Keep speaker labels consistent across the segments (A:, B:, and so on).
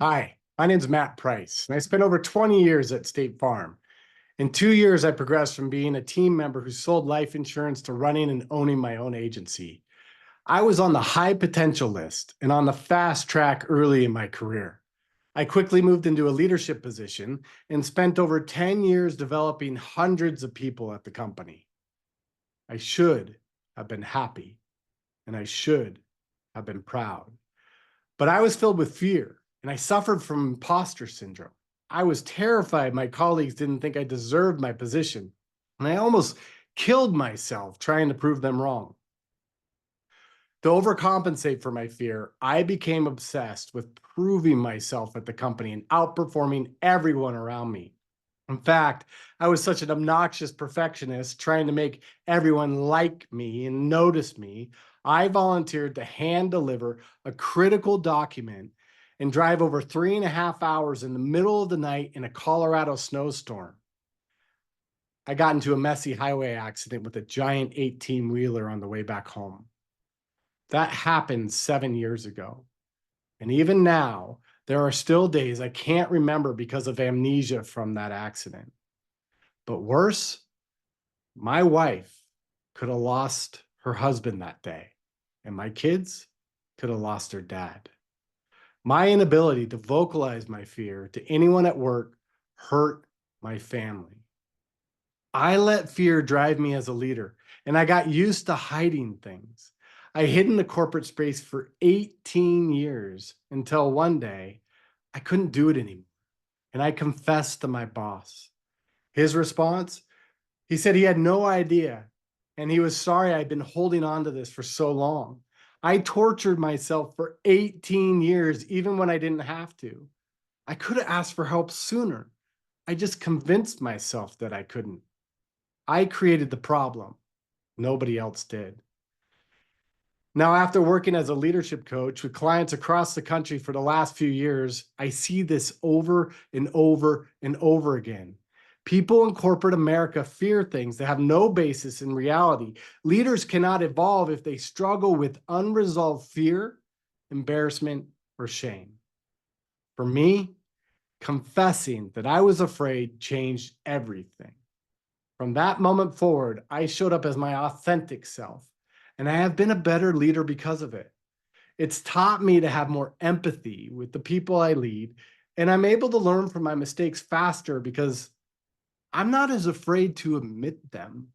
A: Hi, my name's Matt Price, and I spent over 20 years at State Farm. In 2 years, I progressed from being a team member who sold life insurance to running and owning my own agency. I was on the high potential list and on the fast track early in my career. I quickly moved into a leadership position and spent over 10 years developing hundreds of people at the company. I should have been happy, and I should have been proud. But I was filled with fear, and I suffered from imposter syndrome. I was terrified my colleagues didn't think I deserved my position, and I almost killed myself trying to prove them wrong. To overcompensate for my fear, I became obsessed with proving myself at the company and outperforming everyone around me. In fact, I was such an obnoxious perfectionist trying to make everyone like me and notice me. I volunteered to hand deliver a critical document and drive over 3.5 hours in the middle of the night in a Colorado snowstorm. I got into a messy highway accident with a giant 18-wheeler on the way back home. That happened 7 years ago. And even now, there are still days I can't remember because of amnesia from that accident. But worse, my wife could have lost her husband that day, and my kids could have lost their dad. My inability to vocalize my fear to anyone at work hurt my family. I let fear drive me as a leader, and I got used to hiding things. I hid in the corporate space for 18 years until one day I couldn't do it anymore, and I confessed to my boss. His response? He said he had no idea, and he was sorry I'd been holding on to this for so long. I tortured myself for 18 years, even when I didn't have to. I could have asked for help sooner. I just convinced myself that I couldn't. I created the problem. Nobody else did. Now, after working as a leadership coach with clients across the country for the last few years, I see this over and over and over again. People in corporate America fear things that have no basis in reality. Leaders cannot evolve if they struggle with unresolved fear, embarrassment, or shame. For me, confessing that I was afraid changed everything. From that moment forward, I showed up as my authentic self, and I have been a better leader because of it. It's taught me to have more empathy with the people I lead, and I'm able to learn from my mistakes faster because I'm not as afraid to admit them.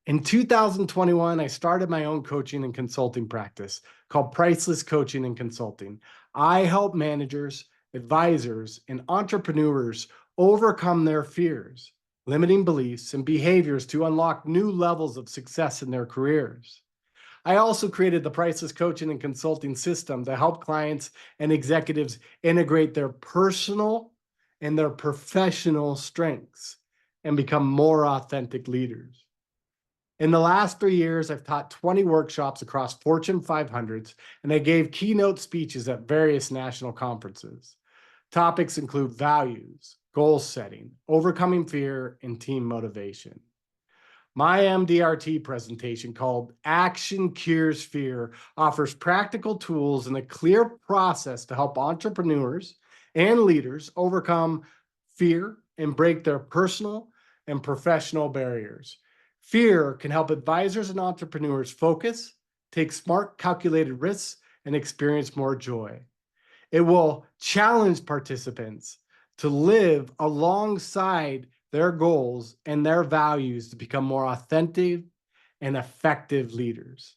A: In 2021, I started my own coaching and consulting practice called Priceless Coaching and Consulting. I help managers, advisors, and entrepreneurs overcome their fears, limiting beliefs, and behaviors to unlock new levels of success in their careers. I also created the Priceless Coaching and Consulting system to help clients and executives integrate their personal and their professional strengths and become more authentic leaders. In the last 3 years, I've taught 20 workshops across Fortune 500s, and I gave keynote speeches at various national conferences. Topics include values, goal setting, overcoming fear, and team motivation. My MDRT presentation, called Action Cures Fear, offers practical tools and a clear process to help entrepreneurs and leaders overcome fear and break their personal and professional barriers. Fear can help advisors and entrepreneurs focus, take smart, calculated risks, and experience more joy. It will challenge participants to live alongside their goals and their values to become more authentic and effective leaders.